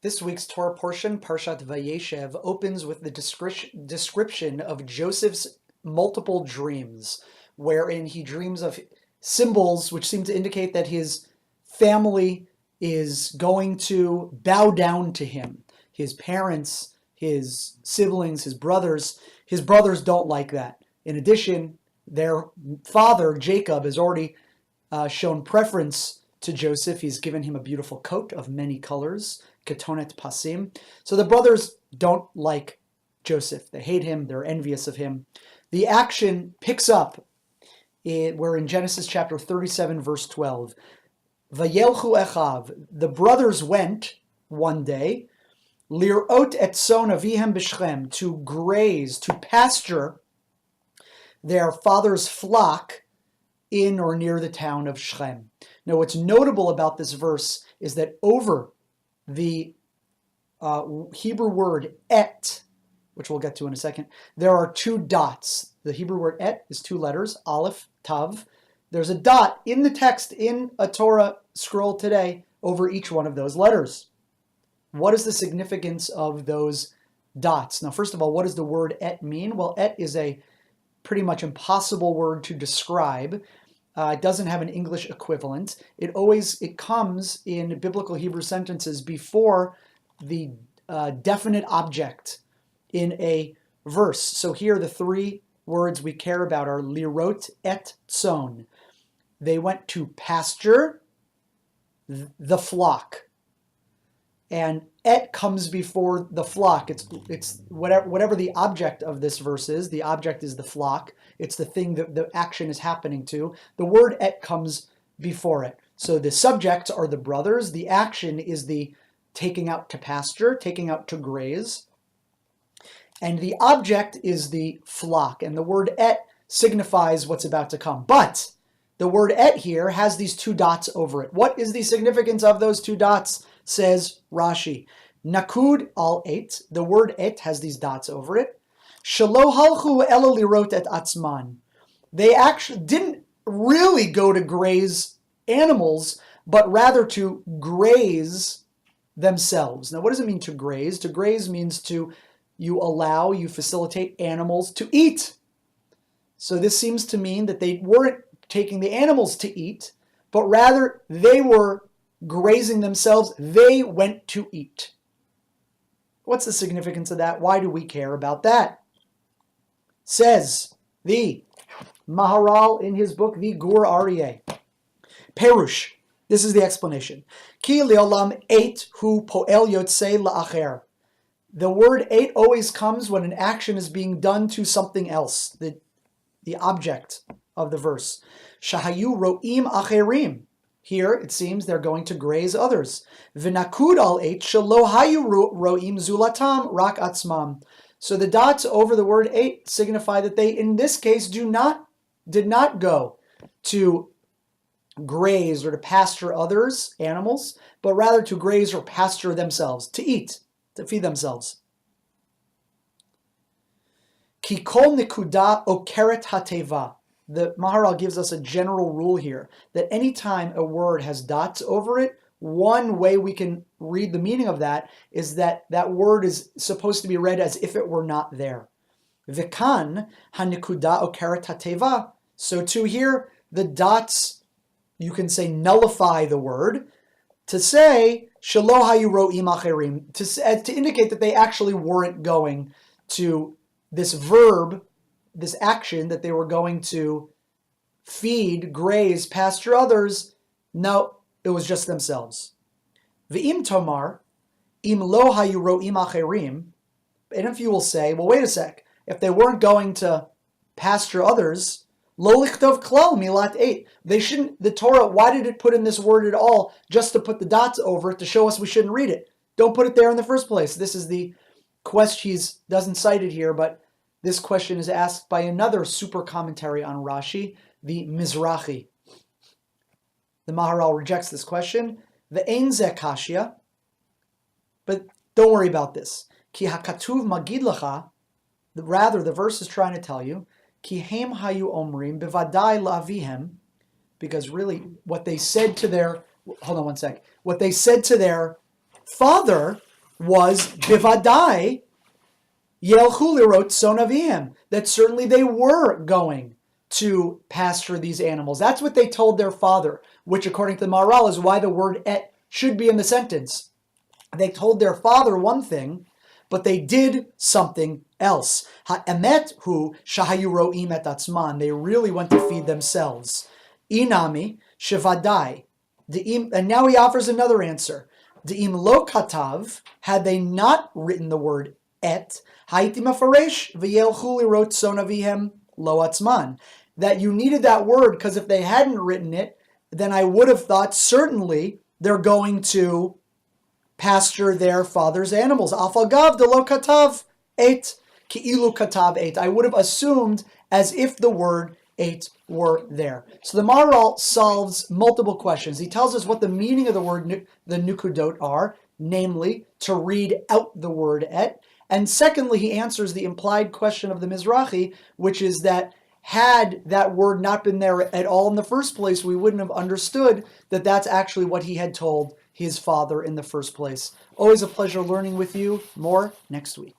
This week's Torah portion, Parshat Vayeshev, opens with the description of Joseph's multiple dreams, wherein he dreams of symbols which seem to indicate that his family is going to bow down to him. His parents, his siblings, his brothers don't like that. In addition, their father, Jacob, has already shown preference to Joseph. He's given him a beautiful coat of many colors, ketonet pasim. So the brothers don't like Joseph. They hate him. They're envious of him. The action picks up. We're in Genesis chapter 37, verse 12. Vayelchu echav. The brothers went one day, lir'ot et son avihem b'Shechem, to graze, to pasture their father's flock in or near the town of Shechem. Now, what's notable about this verse is that over the Hebrew word et, which we'll get to in a second, there are two dots. The Hebrew word et is two letters, aleph, tav. There's a dot in the text in a Torah scroll today over each one of those letters. What is the significance of those dots? Now, first of all, what does the word et mean? Well, et is a pretty much impossible word to describe. It doesn't have an English equivalent. It comes in biblical Hebrew sentences before the definite object in a verse. So here the three words we care about are lirot et son. They went to pasture the flock. And et comes before the flock. It's whatever the object of this verse is. The object is the flock. It's the thing that the action is happening to. The word et comes before it. So the subjects are the brothers. The action is the taking out to pasture, taking out to graze. And the object is the flock. And the word et signifies what's about to come. But the word et here has these two dots over it. What is the significance of those two dots? Says Rashi. Nakud al et. The word et has these dots over it. Shelo halchu ela lirot et atzman. They actually didn't really go to graze animals, but rather to graze themselves. Now, what does it mean to graze? To graze means you facilitate animals to eat. So this seems to mean that they weren't taking the animals to eat, but rather they were grazing themselves. They went to eat. What's the significance of that? Why do we care about that? Says the Maharal in his book, the Gur Aryeh. Perush. This is the explanation. Ki leolam eit hu poel yotzei la'acher. The word eit always comes when an action is being done to something else, the object of the verse. Shahayu ro'im acherim. Here, it seems they're going to graze others. V'nakud al eit shelo hayu ro'im zulatam rak atzmam. So the dots over the word eit signify that they, in this case, did not go to graze or to pasture others, animals, but rather to graze or pasture themselves, to eat, to feed themselves. Ki kol nikuda okeret hateva. The Maharal gives us a general rule here that anytime a word has dots over it, one way we can read the meaning of that is that that word is supposed to be read as if it were not there. V'kan hanikuda okeret hateva. So to here, the dots, you can say nullify the word to say shelo hayu ro'im acherim, to indicate that they actually weren't going to this verb, this action that they were going to feed, graze, pasture others. No, it was just themselves. V'im tomar, im lo hayu ro'im acherim. And if you will say, well, wait a sec, if they weren't going to pasture others, lo lichtov klal milat eit. They shouldn't, the Torah, why did it put in this word at all? Just to put the dots over it to show us we shouldn't read it. Don't put it there in the first place. This is the question, he doesn't cite it here, but this question is asked by another super commentary on Rashi, the Mizrahi. The Maharal rejects this question. The Ein ze kashya, but don't worry about this. Ki hakatuv magid lacha, rather the verse is trying to tell you, ki hem hayu omrim bevadai la'avihem, because really what they said to their, hold on one sec, what they said to their father was bivadai yelchu lirot tzon, that certainly they were going to pasture these animals. That's what they told their father, which according to the Maharal is why the word et should be in the sentence. They told their father one thing, but they did something else. Ha'emet hu shahayu ro'im et atzman. They really went to feed themselves. Inami shevadai. And now he offers another answer. De'im lo katav, had they not written the word et, ha'iti mafaresh v'yelchu lirot tzon avihem lo atzman. That you needed that word because if they hadn't written it, then I would have thought certainly they're going to pasture their father's animals. Afagav de lo katav et ki'ilu katav et. I would have assumed as if the word et were there. So the Maharal solves multiple questions. He tells us what the meaning of the word, the nukudot, are, namely to read out the word et. And secondly, he answers the implied question of the Mizrahi, which is that had that word not been there at all in the first place, we wouldn't have understood that that's actually what he had told his father in the first place. Always a pleasure learning with you. More next week.